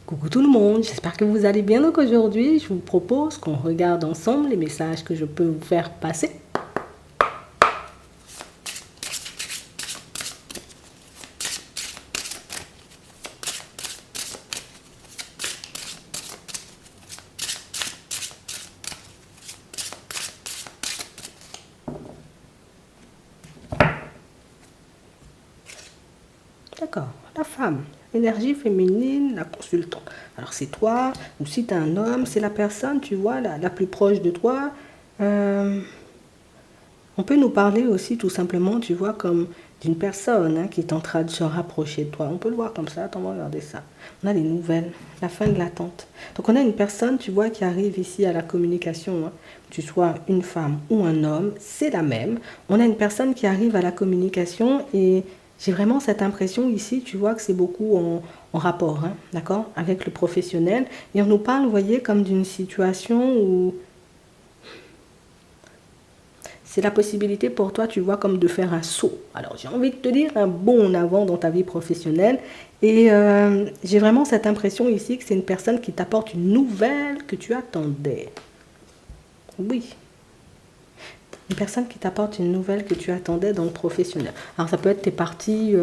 Coucou tout le monde, j'espère que vous allez bien. Donc aujourd'hui, je vous propose qu'on regarde ensemble les messages que je peux vous faire passer. D'accord, la femme, énergie féminine, la consultante. Alors c'est toi, ou si tu es un homme, c'est la personne, tu vois, la plus proche de toi. Euh, On peut nous parler aussi tout simplement, tu vois, comme d'une personne qui est en train de se rapprocher de toi. On peut le voir comme ça, attends, on va regarder ça. On a des nouvelles, la fin de l'attente. Donc on a une personne, tu vois, qui arrive ici à la communication. Que tu sois une femme ou un homme, c'est la même. On a une personne qui arrive à la communication et j'ai vraiment cette impression ici, tu vois, que c'est beaucoup en rapport, d'accord, avec le professionnel. Et on nous parle, vous voyez, comme d'une situation où c'est la possibilité pour toi, tu vois, comme de faire un saut. Alors, j'ai envie de te dire un bond en avant dans ta vie professionnelle. Et j'ai vraiment cette impression ici que c'est une personne qui t'apporte une nouvelle que tu attendais. Oui, une personne qui t'apporte une nouvelle que tu attendais dans le professionnel. Alors, ça peut être t'es parti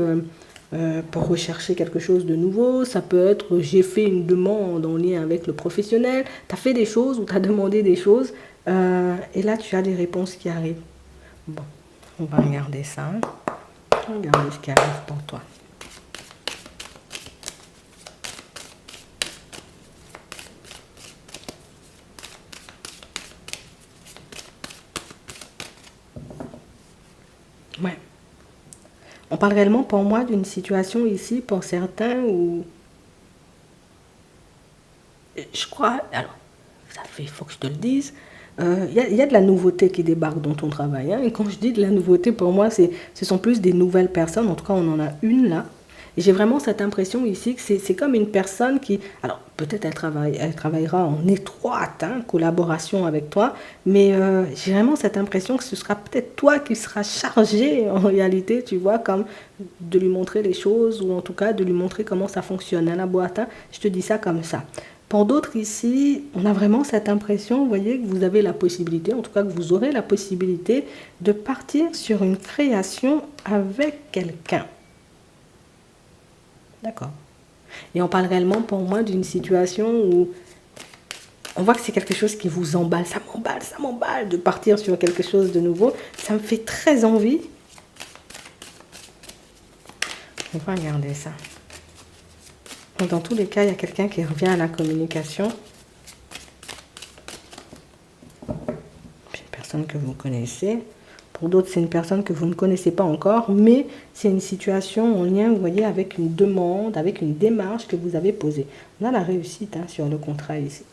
pour rechercher quelque chose de nouveau. Ça peut être j'ai fait une demande en lien avec le professionnel. Tu as fait des choses ou tu as demandé des choses. Et là, tu as des réponses qui arrivent. Bon, on va regarder ça. Regardez ce qui arrive pour toi. Ouais. On parle réellement pour moi d'une situation ici, pour certains, où je crois, alors, ça fait, il faut que je te le dise, y a de la nouveauté qui débarque dans ton travail. Et quand je dis de la nouveauté, pour moi, ce sont plus des nouvelles personnes. En tout cas, on en a une là. Et j'ai vraiment cette impression ici que c'est comme une personne qui... Alors, peut-être elle travaillera en étroite collaboration avec toi, mais j'ai vraiment cette impression que ce sera peut-être toi qui seras chargé, en réalité, tu vois, comme de lui montrer les choses, ou en tout cas de lui montrer comment ça fonctionne à la boîte. Je te dis ça comme ça. Pour d'autres ici, on a vraiment cette impression, vous voyez, que vous avez la possibilité, en tout cas que vous aurez la possibilité de partir sur une création avec quelqu'un. D'accord. Et on parle réellement pour moi d'une situation où on voit que c'est quelque chose qui vous emballe. Ça m'emballe de partir sur quelque chose de nouveau. Ça me fait très envie. On va regarder ça. Donc, dans tous les cas, il y a quelqu'un qui revient à la communication. C'est une personne que vous connaissez. Pour d'autres, c'est une personne que vous ne connaissez pas encore, mais c'est une situation en lien, vous voyez, avec une demande, avec une démarche que vous avez posée. On a la réussite sur le contrat ici.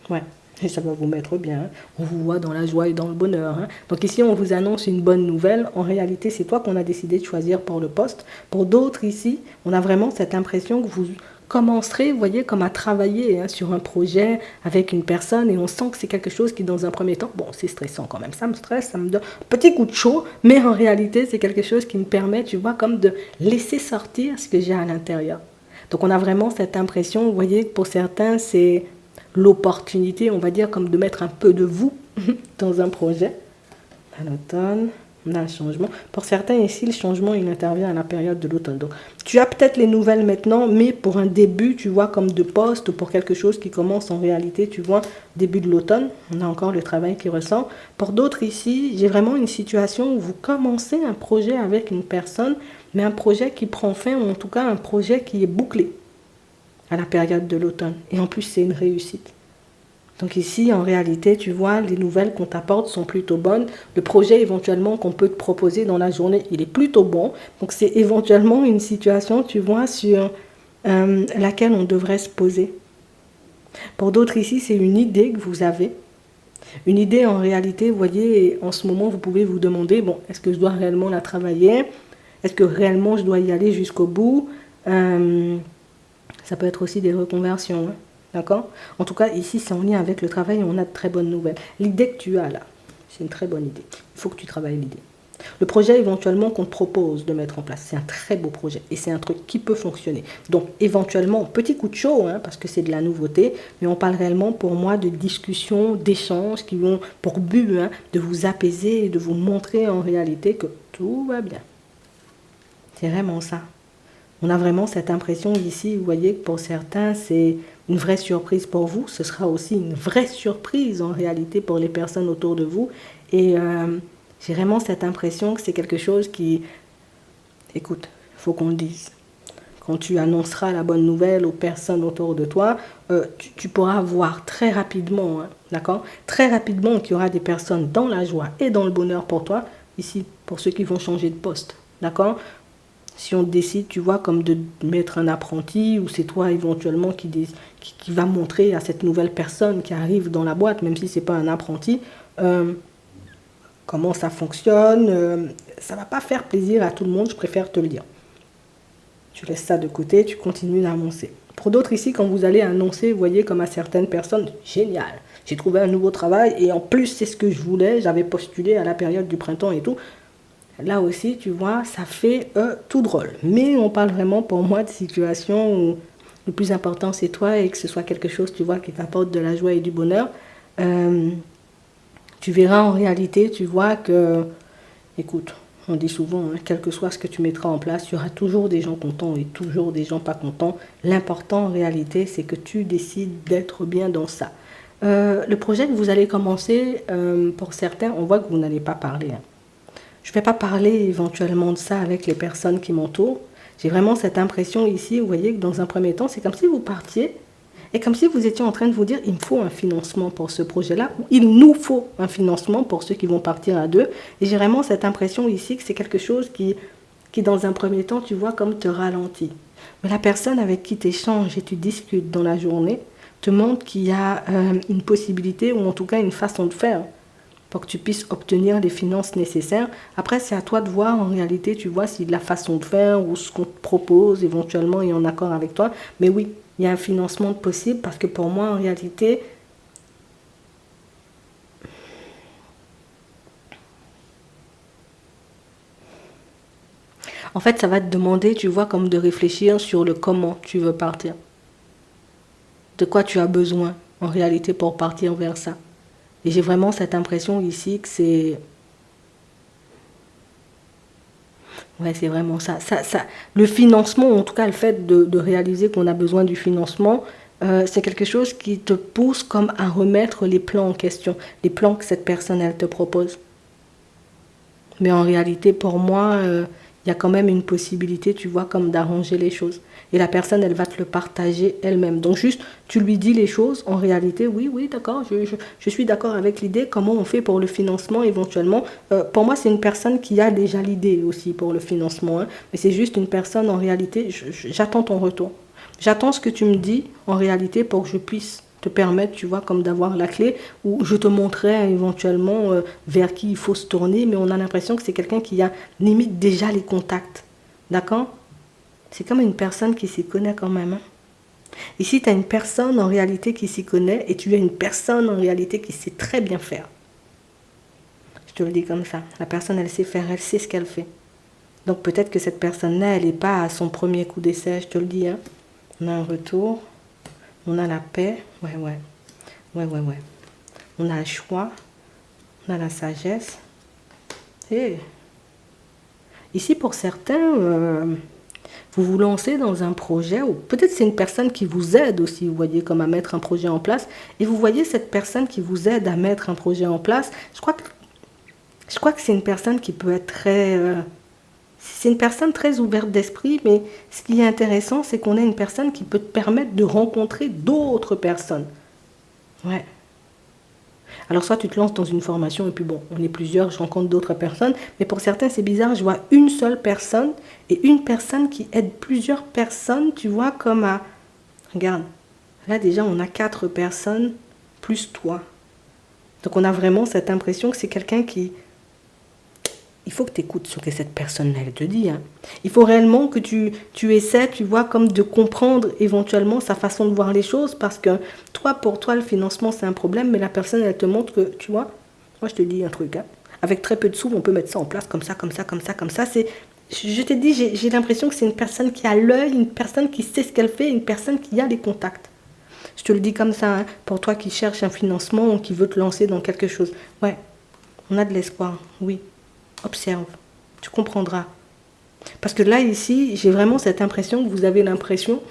Ouais, et ça va vous mettre bien. On vous voit dans la joie et dans le bonheur. Donc ici, on vous annonce une bonne nouvelle. En réalité, c'est toi qu'on a décidé de choisir pour le poste. Pour d'autres ici, on a vraiment cette impression que vous commencerez, vous voyez, comme à travailler sur un projet avec une personne, et on sent que c'est quelque chose qui, dans un premier temps, bon, c'est stressant quand même. Ça me stresse, ça me donne un petit coup de chaud, mais en réalité, c'est quelque chose qui me permet, tu vois, comme de laisser sortir ce que j'ai à l'intérieur. Donc on a vraiment cette impression, vous voyez, pour certains, c'est l'opportunité, on va dire, comme de mettre un peu de vous dans un projet. À l'automne, on a un changement. Pour certains ici, le changement, il intervient à la période de l'automne. Donc, tu as peut-être les nouvelles maintenant, mais pour un début, tu vois, comme de poste, ou pour quelque chose qui commence en réalité, tu vois, début de l'automne, on a encore le travail qui ressort. Pour d'autres ici, j'ai vraiment une situation où vous commencez un projet avec une personne, mais un projet qui prend fin, ou en tout cas un projet qui est bouclé à la période de l'automne. Et en plus, c'est une réussite. Donc ici, en réalité, tu vois, les nouvelles qu'on t'apporte sont plutôt bonnes. Le projet éventuellement qu'on peut te proposer dans la journée, il est plutôt bon. Donc c'est éventuellement une situation, tu vois, sur laquelle on devrait se poser. Pour d'autres ici, c'est une idée que vous avez. Une idée, en réalité, vous voyez, en ce moment, vous pouvez vous demander, bon, est-ce que je dois réellement la travailler? Est-ce que réellement je dois y aller jusqu'au bout? Ça peut être aussi des reconversions, d'accord? En tout cas, ici, c'est en lien avec le travail et on a de très bonnes nouvelles. L'idée que tu as là, c'est une très bonne idée. Il faut que tu travailles l'idée. Le projet éventuellement qu'on te propose de mettre en place, c'est un très beau projet et c'est un truc qui peut fonctionner. Donc éventuellement, petit coup de chaud, hein, parce que c'est de la nouveauté, mais on parle réellement pour moi de discussions, d'échanges qui vont pour but de vous apaiser et de vous montrer en réalité que tout va bien. C'est vraiment ça. On a vraiment cette impression ici, vous voyez, que pour certains, c'est une vraie surprise pour vous. Ce sera aussi une vraie surprise en réalité pour les personnes autour de vous. Et j'ai vraiment cette impression que c'est quelque chose qui... Écoute, il faut qu'on le dise. Quand tu annonceras la bonne nouvelle aux personnes autour de toi, tu pourras voir très rapidement, hein, d'accord? Très rapidement qu'il y aura des personnes dans la joie et dans le bonheur pour toi, ici, pour ceux qui vont changer de poste, d'accord? Si on décide, tu vois, comme de mettre un apprenti, ou c'est toi éventuellement qui va montrer à cette nouvelle personne qui arrive dans la boîte, même si ce n'est pas un apprenti, comment ça fonctionne, ça ne va pas faire plaisir à tout le monde, je préfère te le dire. Tu laisses ça de côté, tu continues d'annoncer. Pour d'autres ici, quand vous allez annoncer, vous voyez comme à certaines personnes, génial, j'ai trouvé un nouveau travail et en plus c'est ce que je voulais, j'avais postulé à la période du printemps et tout. Là aussi, tu vois, ça fait tout drôle. Mais on parle vraiment pour moi de situations où le plus important c'est toi et que ce soit quelque chose, tu vois, qui t'apporte de la joie et du bonheur. Tu verras en réalité, tu vois que, écoute, on dit souvent, hein, quel que soit ce que tu mettras en place, il y aura toujours des gens contents et toujours des gens pas contents. L'important en réalité, c'est que tu décides d'être bien dans ça. Le projet que vous allez commencer, pour certains, on voit que vous n'allez pas parler. Hein. Je ne vais pas parler éventuellement de ça avec les personnes qui m'entourent. J'ai vraiment cette impression ici, vous voyez, que dans un premier temps, c'est comme si vous partiez et comme si vous étiez en train de vous dire, il me faut un financement pour ce projet-là, ou il nous faut un financement pour ceux qui vont partir à deux. Et j'ai vraiment cette impression ici que c'est quelque chose qui dans un premier temps, tu vois, comme te ralentit. Mais la personne avec qui tu échanges et tu discutes dans la journée te montre qu'il y a une possibilité, ou en tout cas une façon de faire, pour que tu puisses obtenir les finances nécessaires. Après, c'est à toi de voir en réalité, tu vois, si la façon de faire ou ce qu'on te propose éventuellement est en accord avec toi. Mais oui, il y a un financement possible parce que pour moi, en réalité, en fait, ça va te demander, tu vois, comme de réfléchir sur le comment tu veux partir. De quoi tu as besoin en réalité pour partir vers ça. Et j'ai vraiment cette impression ici que c'est... Ouais, c'est vraiment ça. Le financement, en tout cas le fait de réaliser qu'on a besoin du financement, c'est quelque chose qui te pousse comme à remettre les plans en question, les plans que cette personne, elle te propose. Mais en réalité, pour moi, il y a quand même une possibilité, tu vois, comme d'arranger les choses. Et la personne, elle va te le partager elle-même. Donc juste, tu lui dis les choses. En réalité, oui, d'accord, je suis d'accord avec l'idée. Comment on fait pour le financement éventuellement. Pour moi, c'est une personne qui a déjà l'idée aussi pour le financement. Hein. Mais c'est juste une personne, en réalité, j'attends ton retour. J'attends ce que tu me dis, en réalité, pour que je puisse te permettre, tu vois, comme d'avoir la clé, ou je te montrerai éventuellement vers qui il faut se tourner, mais on a l'impression que c'est quelqu'un qui a limite déjà les contacts. D'accord? C'est comme une personne qui s'y connaît quand même. Hein. Ici, tu as une personne en réalité qui s'y connaît et tu as une personne en réalité qui sait très bien faire. Je te le dis comme ça. La personne, elle sait faire, elle sait ce qu'elle fait. Donc peut-être que cette personne-là, elle n'est pas à son premier coup d'essai, je te le dis. Hein. On a un retour. On a la paix, ouais. On a le choix, on a la sagesse. Et ici, pour certains, vous vous lancez dans un projet, ou peut-être c'est une personne qui vous aide aussi, vous voyez, comme à mettre un projet en place. Et vous voyez cette personne qui vous aide à mettre un projet en place. Je crois que c'est une personne qui peut être très... c'est une personne très ouverte d'esprit, mais ce qui est intéressant, c'est qu'on a une personne qui peut te permettre de rencontrer d'autres personnes. Ouais. Alors soit tu te lances dans une formation et puis bon, on est plusieurs, je rencontre d'autres personnes, mais pour certains c'est bizarre, je vois une seule personne et une personne qui aide plusieurs personnes, tu vois, comme à... Regarde, là déjà on a 4 personnes plus toi. Donc on a vraiment cette impression que c'est quelqu'un qui... Il faut que tu écoutes ce que cette personne elle te dit. Hein. Il faut réellement que tu essaies, tu vois, comme de comprendre éventuellement sa façon de voir les choses, parce que toi, pour toi, le financement, c'est un problème, mais la personne, elle te montre que, tu vois, moi je te dis un truc, hein. avec très peu de sous, on peut mettre ça en place comme ça, comme ça, comme ça, comme ça. Je t'ai dit, j'ai l'impression que c'est une personne qui a l'œil, une personne qui sait ce qu'elle fait, une personne qui a les contacts. Je te le dis comme ça, hein, pour toi qui cherches un financement ou qui veut te lancer dans quelque chose. Ouais, on a de l'espoir, oui. Observe, tu comprendras. Parce que là, ici, j'ai vraiment cette impression que vous avez l'impression,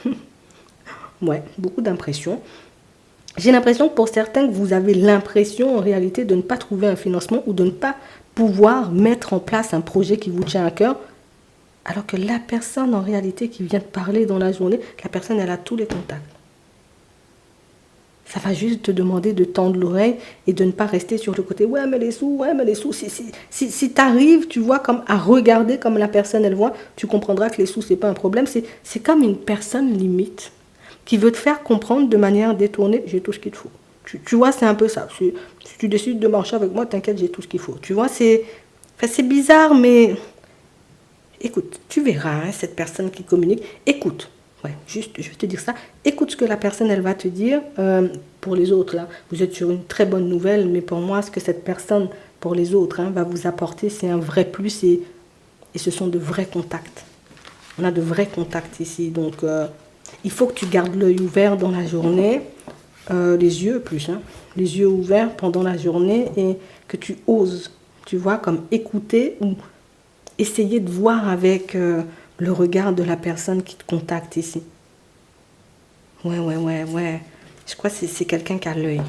ouais, beaucoup d'impressions. J'ai l'impression que pour certains, que vous avez l'impression en réalité de ne pas trouver un financement ou de ne pas pouvoir mettre en place un projet qui vous tient à cœur, alors que la personne en réalité qui vient de parler dans la journée, la personne, elle a tous les contacts. Ça va juste te demander de tendre l'oreille et de ne pas rester sur le côté « ouais, mais les sous, ouais, mais les sous ». Si tu arrives, tu vois, comme à regarder comme la personne, elle voit, tu comprendras que les sous, c'est pas un problème. C'est comme une personne limite qui veut te faire comprendre de manière détournée « j'ai tout ce qu'il te faut ». Tu vois, c'est un peu ça. Si tu décides de marcher avec moi, t'inquiète, j'ai tout ce qu'il faut. Tu vois, c'est bizarre, mais écoute, tu verras, hein, cette personne qui communique. Écoute. Ouais, juste, je vais te dire ça. Écoute ce que la personne, elle va te dire. Pour les autres, là, vous êtes sur une très bonne nouvelle, mais pour moi, ce que cette personne, pour les autres, hein, va vous apporter, c'est un vrai plus et ce sont de vrais contacts. On a de vrais contacts ici. Donc, il faut que tu gardes l'œil ouvert dans la journée, les yeux plus, hein, les yeux ouverts pendant la journée et que tu oses, tu vois, comme écouter ou essayer de voir avec... le regard de la personne qui te contacte ici. Ouais. Je crois que c'est quelqu'un qui a l'œil.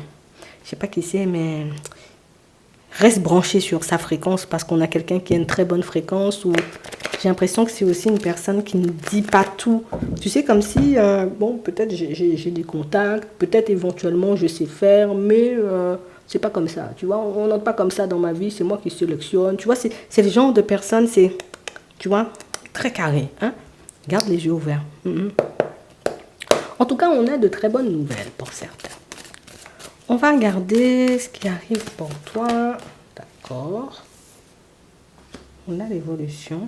Je sais pas qui c'est, mais reste branché sur sa fréquence parce qu'on a quelqu'un qui a une très bonne fréquence ou j'ai l'impression que c'est aussi une personne qui ne dit pas tout. Tu sais, comme si, bon, peut-être j'ai des contacts, peut-être éventuellement je sais faire, mais c'est pas comme ça. Tu vois, on n'entre pas comme ça dans ma vie, c'est moi qui sélectionne. Tu vois, c'est le genre de personne, c'est, tu vois, très carré, hein? Garde les yeux ouverts. En tout cas, on a de très bonnes nouvelles pour certains. On va regarder ce qui arrive pour toi. D'accord. On a l'évolution.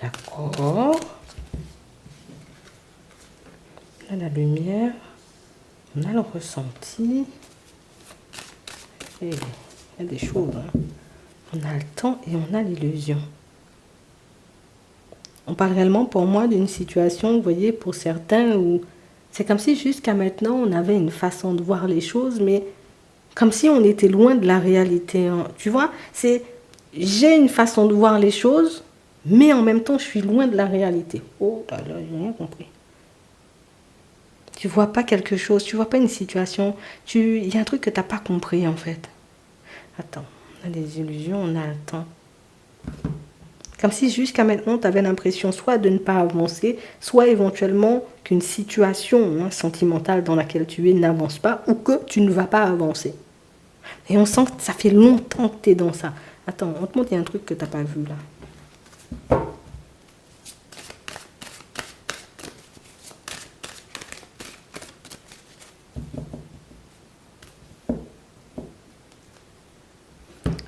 D'accord. On a la lumière. On a le ressenti. Et il y a des choses, hein. On a le temps et on a l'illusion. On parle réellement pour moi d'une situation, vous voyez, pour certains, où c'est comme si jusqu'à maintenant, on avait une façon de voir les choses, mais comme si on était loin de la réalité. Hein. Tu vois, j'ai une façon de voir les choses, mais en même temps, je suis loin de la réalité. Oh là là, j'ai rien compris. Tu vois pas quelque chose, tu vois pas une situation, il y a un truc que tu n'as pas compris en fait. Attends. On a des illusions, on a le temps. Comme si jusqu'à maintenant, tu avais l'impression soit de ne pas avancer, soit éventuellement qu'une situation sentimentale dans laquelle tu es n'avance pas ou que tu ne vas pas avancer. Et on sent que ça fait longtemps que tu es dans ça. Attends, on te montre, il y a un truc que tu n'as pas vu là.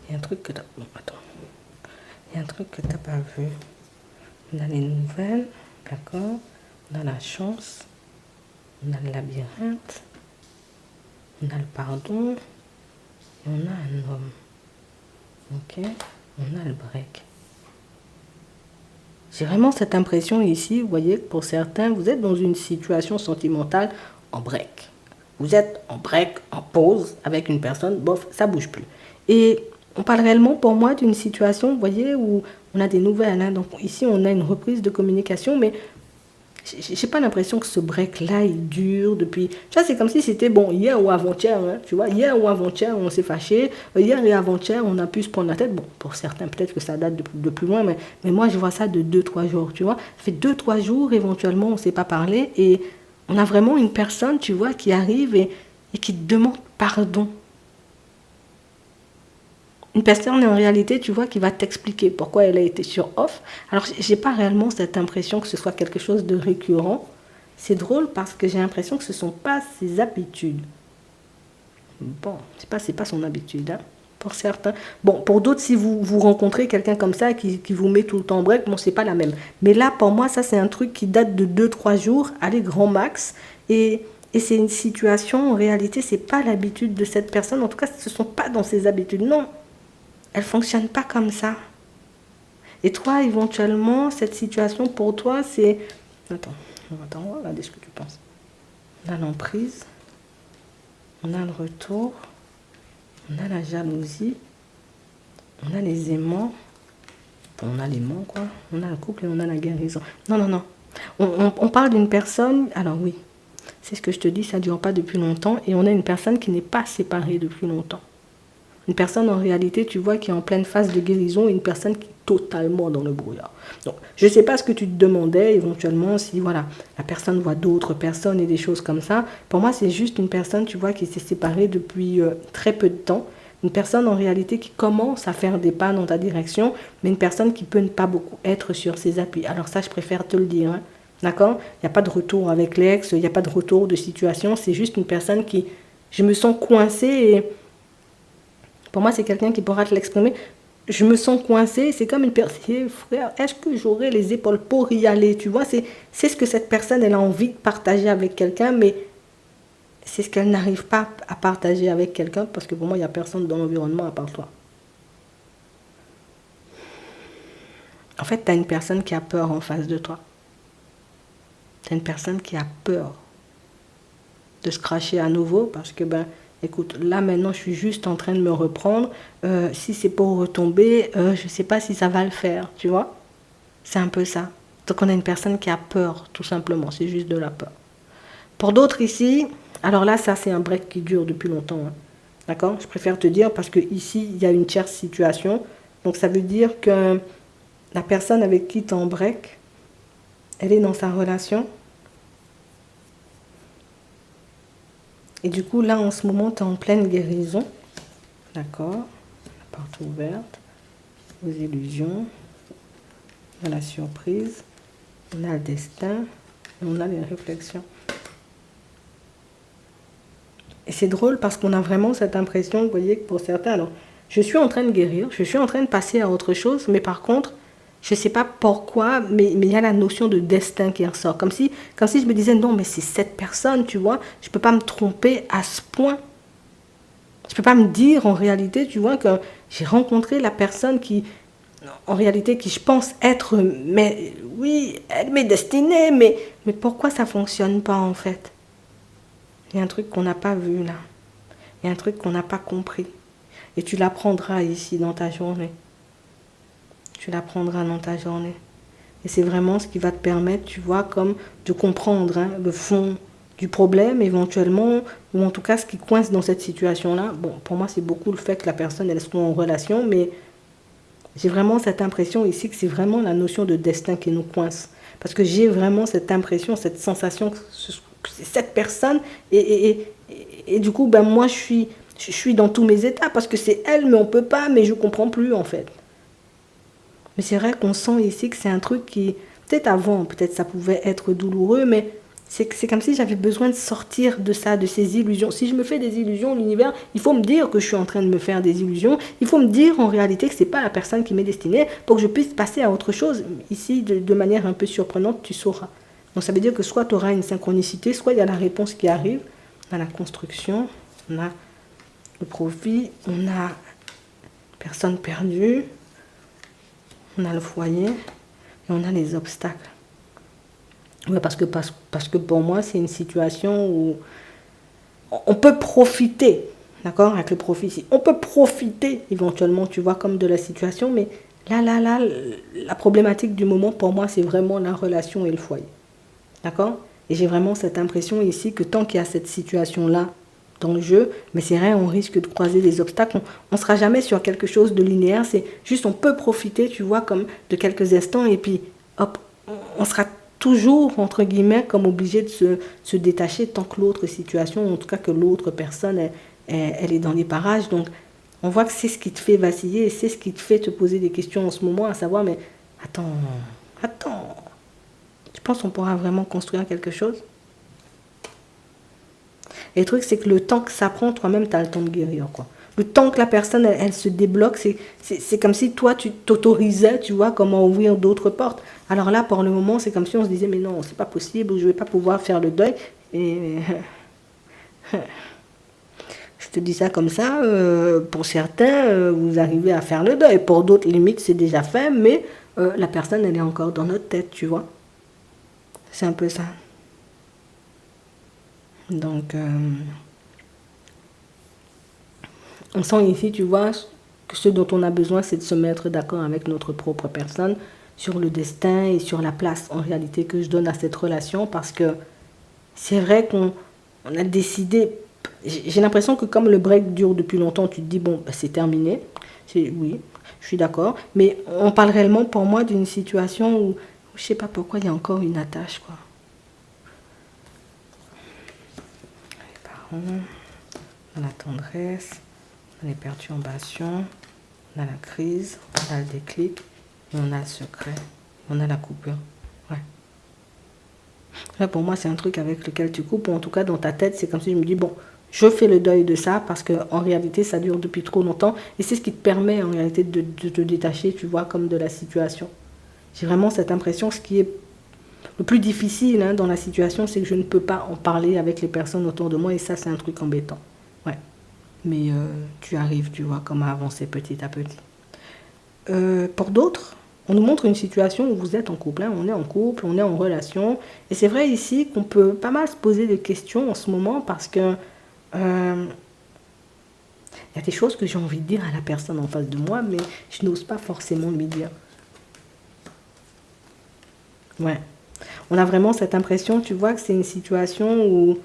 Il y a un truc que tu as... Bon, attends. Il y a un truc que tu n'as pas vu. On a les nouvelles, d'accord. On a la chance. On a le labyrinthe. On a le pardon. Et on a un homme. Ok. On a le break. J'ai vraiment cette impression ici, vous voyez, que pour certains, vous êtes dans une situation sentimentale en break. Vous êtes en break, en pause, avec une personne, bof, ça bouge plus. Et on parle réellement pour moi d'une situation, vous voyez, où on a des nouvelles. Hein. Donc ici, on a une reprise de communication, mais j'ai pas l'impression que ce break-là, il dure depuis... Tu vois, c'est comme si c'était, bon, hier ou avant-hier, hein, tu vois, hier ou avant-hier, on s'est fâché, hier et avant-hier, on a pu se prendre la tête. Bon, pour certains, peut-être que ça date de plus loin, mais moi, je vois ça de 2-3 jours, tu vois. Ça fait 2-3 jours, éventuellement, on ne s'est pas parlé, et on a vraiment une personne, tu vois, qui arrive et qui te demande pardon. Une personne, en réalité, tu vois, qui va t'expliquer pourquoi elle a été sur off. Alors, j'ai pas réellement cette impression que ce soit quelque chose de récurrent. C'est drôle parce que j'ai l'impression que ce ne sont pas ses habitudes. Bon, c'est pas son habitude, hein, pour certains. Bon, pour d'autres, si vous rencontrez quelqu'un comme ça qui vous met tout le temps en break, bon, c'est pas la même. Mais là, pour moi, ça, c'est un truc qui date de 2-3 jours, allez, grand max. Et Et c'est une situation, en réalité, c'est pas l'habitude de cette personne. En tout cas, ce ne sont pas dans ses habitudes. Non, elle ne fonctionne pas comme ça. Et toi, éventuellement, cette situation, pour toi, c'est... Attends, on va regarder ce que tu penses. On a l'emprise, on a le retour, on a la jalousie, on a les aimants, on a l'aimant, quoi. On a le couple et on a la guérison. Non, non, non. On parle d'une personne... Alors oui, c'est ce que je te dis, ça ne dure pas depuis longtemps. Et on a une personne qui n'est pas séparée depuis longtemps. Une personne, en réalité, tu vois, qui est en pleine phase de guérison, et une personne qui est totalement dans le brouillard. Donc, je ne sais pas ce que tu te demandais, éventuellement, si, voilà, la personne voit d'autres personnes et des choses comme ça. Pour moi, c'est juste une personne, tu vois, qui s'est séparée depuis très peu de temps. Une personne, en réalité, qui commence à faire des pas dans ta direction, mais une personne qui peut ne pas beaucoup être sur ses appuis. Alors ça, je préfère te le dire, hein. D'accord? Il n'y a pas de retour avec l'ex, il n'y a pas de retour de situation. C'est juste une personne qui... Je me sens coincée et... Pour moi, c'est quelqu'un qui pourra te l'exprimer. Je me sens coincée, c'est comme une personne, frère, est-ce que j'aurai les épaules pour y aller? Tu vois, c'est ce que cette personne, elle a envie de partager avec quelqu'un, mais c'est ce qu'elle n'arrive pas à partager avec quelqu'un, parce que pour moi, il n'y a personne dans l'environnement à part toi. En fait, tu as une personne qui a peur en face de toi. Tu as une personne qui a peur de se cracher à nouveau, parce que, ben, écoute, là maintenant je suis juste en train de me reprendre. Si c'est pour retomber, je ne sais pas si ça va le faire, tu vois. C'est un peu ça. Donc on a une personne qui a peur, tout simplement. C'est juste de la peur. Pour d'autres ici, alors là, ça c'est un break qui dure depuis longtemps. Hein. D'accord? Je préfère te dire parce que ici, il y a une tierce situation. Donc ça veut dire que la personne avec qui tu es en break, elle est dans sa relation. Et du coup, là, en ce moment, tu es en pleine guérison. D'accord. La porte ouverte. Aux illusions. On a la surprise. On a le destin. Et on a les réflexions. Et c'est drôle parce qu'on a vraiment cette impression, vous voyez, que pour certains, alors, je suis en train de guérir, je suis en train de passer à autre chose, mais par contre, je ne sais pas pourquoi, mais il y a la notion de destin qui ressort. Comme si je me disais, non, mais c'est cette personne, tu vois, je ne peux pas me tromper à ce point. Je ne peux pas me dire, en réalité, tu vois, que j'ai rencontré la personne qui, en réalité, qui je pense être, mais oui, elle m'est destinée, mais pourquoi ça ne fonctionne pas, en fait? Il y a un truc qu'on n'a pas vu, là. Il y a un truc qu'on n'a pas compris. Et tu l'apprendras ici, dans ta journée. Tu l'apprendras dans ta journée. Et c'est vraiment ce qui va te permettre, tu vois, comme de comprendre hein, le fond du problème éventuellement, ou en tout cas ce qui coince dans cette situation-là. Bon, pour moi, c'est beaucoup le fait que la personne, elle soit en relation, mais j'ai vraiment cette impression ici que c'est vraiment la notion de destin qui nous coince. Parce que j'ai vraiment cette impression, cette sensation que c'est cette personne, et du coup, ben moi, je suis dans tous mes états, parce que c'est elle, mais on peut pas, mais je comprends plus, en fait. Mais c'est vrai qu'on sent ici que c'est un truc qui, peut-être avant, peut-être ça pouvait être douloureux, mais c'est comme si j'avais besoin de sortir de ça, de ces illusions. Si je me fais des illusions, l'univers, il faut me dire que je suis en train de me faire des illusions. Il faut me dire en réalité que ce n'est pas la personne qui m'est destinée pour que je puisse passer à autre chose. Ici, de manière un peu surprenante, tu sauras. Donc ça veut dire que soit tu auras une synchronicité, soit il y a la réponse qui arrive. On a la construction, on a le profit, on a personne perdue. On a le foyer et on a les obstacles. Ouais, parce que pour moi, c'est une situation où on peut profiter, d'accord, avec le profit ici. On peut profiter éventuellement, tu vois, comme de la situation, mais là, la problématique du moment, pour moi, c'est vraiment la relation et le foyer. D'accord? Et j'ai vraiment cette impression ici que tant qu'il y a cette situation-là, dans le jeu, mais c'est vrai, on risque de croiser des obstacles. On ne sera jamais sur quelque chose de linéaire, c'est juste on peut profiter, tu vois, comme de quelques instants, et puis hop, on sera toujours, entre guillemets, comme obligé de se détacher tant que l'autre situation, en tout cas que l'autre personne, elle est dans les parages. Donc, on voit que c'est ce qui te fait vaciller, et c'est ce qui te fait te poser des questions en ce moment, à savoir, mais attends, tu penses qu'on pourra vraiment construire quelque chose ? Et le truc, c'est que le temps que ça prend, toi-même, tu as le temps de guérir, quoi. Le temps que la personne, elle se débloque, c'est comme si toi, tu t'autorisais, tu vois, comment ouvrir d'autres portes. Alors là, pour le moment, c'est comme si on se disait, mais non, c'est pas possible, je vais pas pouvoir faire le deuil. Et Je te dis ça comme ça, pour certains, vous arrivez à faire le deuil. Pour d'autres, limite, c'est déjà fait, mais la personne, elle est encore dans notre tête, tu vois. C'est un peu ça. Donc, on sent ici, tu vois, que ce dont on a besoin, c'est de se mettre d'accord avec notre propre personne sur le destin et sur la place, en réalité, que je donne à cette relation, parce que c'est vrai qu'on a décidé. J'ai l'impression que comme le break dure depuis longtemps, tu te dis, bon, bah, c'est terminé. Oui, je suis d'accord. Mais on parle réellement pour moi d'une situation où je sais pas pourquoi il y a encore une attache, quoi. Les parents, on a la tendresse, on a les perturbations, on a la crise, on a le déclic, et on a le secret, on a la coupure. Ouais. Là, pour moi, c'est un truc avec lequel tu coupes, ou en tout cas, dans ta tête, c'est comme si je me dis, bon, je fais le deuil de ça, parce qu'en réalité, ça dure depuis trop longtemps, et c'est ce qui te permet, en réalité, de te détacher, tu vois, comme de la situation. J'ai vraiment cette impression, ce qui est le plus difficile hein, dans la situation, c'est que je ne peux pas en parler avec les personnes autour de moi, et ça, c'est un truc embêtant. Ouais. Mais tu arrives, tu vois, comme à avancer petit à petit. Pour d'autres, on nous montre une situation où vous êtes en couple, hein, on est en couple, on est en relation. Et c'est vrai ici qu'on peut pas mal se poser des questions en ce moment parce que y a des choses que j'ai envie de dire à la personne en face de moi, mais je n'ose pas forcément lui dire. Ouais. On a vraiment cette impression, tu vois, que c'est une situation où...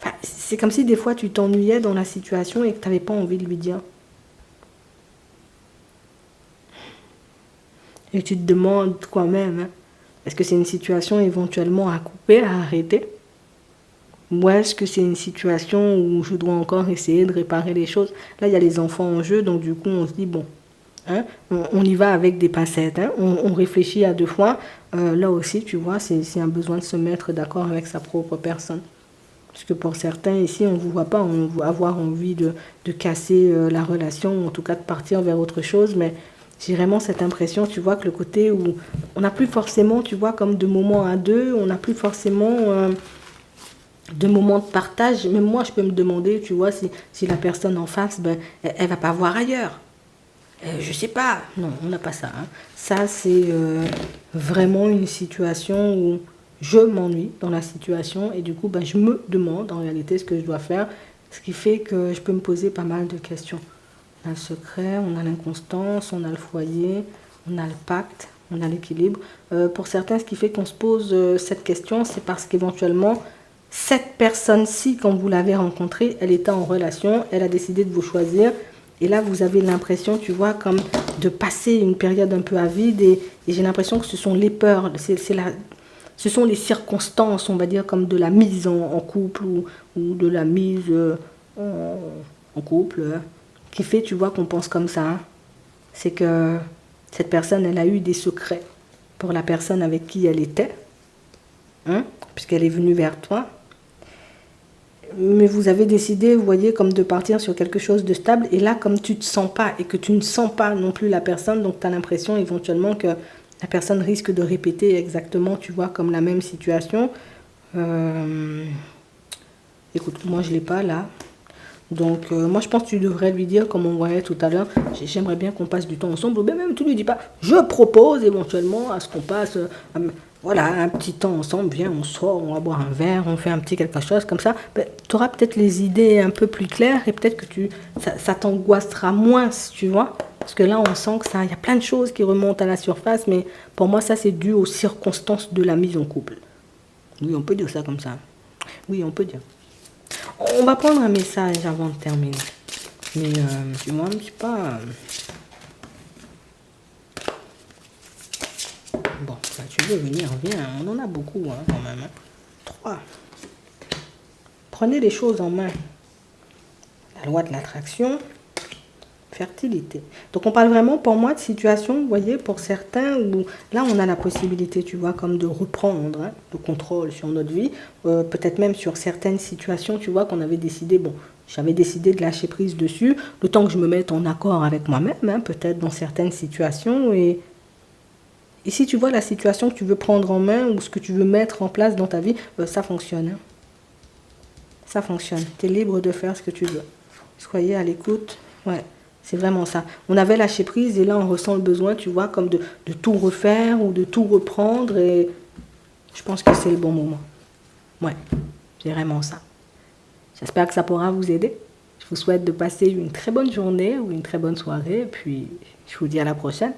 Enfin, c'est comme si des fois tu t'ennuyais dans la situation et que tu n'avais pas envie de lui dire. Et tu te demandes quand même, hein, est-ce que c'est une situation éventuellement à couper, à arrêter? Ou est-ce que c'est une situation où je dois encore essayer de réparer les choses? Là, il y a les enfants en jeu, donc du coup, on se dit, bon, hein, on y va avec des pincettes, hein, on réfléchit à deux fois. Là aussi, tu vois, c'est un besoin de se mettre d'accord avec sa propre personne. Parce que pour certains, ici, on ne vous voit pas avoir envie de casser la relation, ou en tout cas de partir vers autre chose, mais j'ai vraiment cette impression, tu vois, que le côté où on n'a plus forcément, tu vois, comme de moments à deux, on n'a plus forcément de moments de partage. Même moi, je peux me demander, tu vois, si la personne en face, ben, elle va pas voir ailleurs. Je sais pas. Non, on n'a pas ça. Hein. Ça, c'est vraiment une situation où je m'ennuie dans la situation et du coup, ben, je me demande en réalité ce que je dois faire, ce qui fait que je peux me poser pas mal de questions. On a le secret, on a l'inconstance, on a le foyer, on a le pacte, on a l'équilibre. Pour certains, ce qui fait qu'on se pose cette question, c'est parce qu'éventuellement, cette personne-ci, quand vous l'avez rencontrée, elle était en relation, elle a décidé de vous choisir. Et là, vous avez l'impression, tu vois, comme de passer une période un peu à vide. Et j'ai l'impression que ce sont les peurs, ce sont les circonstances, on va dire, comme de la mise en couple ou de la mise en couple, qui fait, tu vois, qu'on pense comme ça. Hein. C'est que cette personne, elle a eu des secrets pour la personne avec qui elle était, hein, puisqu'elle est venue vers toi. Mais vous avez décidé, vous voyez, comme de partir sur quelque chose de stable. Et là, comme tu ne te sens pas et que tu ne sens pas non plus la personne, donc tu as l'impression éventuellement que la personne risque de répéter exactement, tu vois, comme la même situation. Écoute, moi, je ne l'ai pas là. Donc, moi, je pense que tu devrais lui dire, comme on voyait tout à l'heure, j'aimerais bien qu'on passe du temps ensemble. Ou bien même, tu ne lui dis pas, je propose éventuellement à ce qu'on passe... voilà, un petit temps ensemble, viens, on sort, on va boire un verre, on fait un petit quelque chose comme ça. Ben, tu auras peut-être les idées un peu plus claires et peut-être que ça t'angoissera moins, tu vois. Parce que là, on sent que il y a plein de choses qui remontent à la surface, mais pour moi, ça, c'est dû aux circonstances de la mise en couple. Oui, on peut dire ça comme ça. Oui, on peut dire. On va prendre un message avant de terminer. Mais, tu vois, je sais pas... Bon, bah, tu veux venir, viens. On en a beaucoup, hein, quand même. Hein. 3. Prenez les choses en main. La loi de l'attraction, fertilité. Donc, on parle vraiment, pour moi, de situation, vous voyez, pour certains, où là, on a la possibilité, tu vois, comme de reprendre hein, le contrôle sur notre vie. Peut-être même sur certaines situations, tu vois, qu'on avait décidé, bon, j'avais décidé de lâcher prise dessus, le temps que je me mette en accord avec moi-même, hein, peut-être dans certaines situations, et si tu vois la situation que tu veux prendre en main ou ce que tu veux mettre en place dans ta vie, ça fonctionne. Hein. ça fonctionne. Tu es libre de faire ce que tu veux. Soyez à l'écoute. Ouais, c'est vraiment ça. On avait lâché prise et là, on ressent le besoin, tu vois, comme de tout refaire ou de tout reprendre. Et je pense que c'est le bon moment. Ouais, c'est vraiment ça. J'espère que ça pourra vous aider. Je vous souhaite de passer une très bonne journée ou une très bonne soirée. Et puis, je vous dis à la prochaine.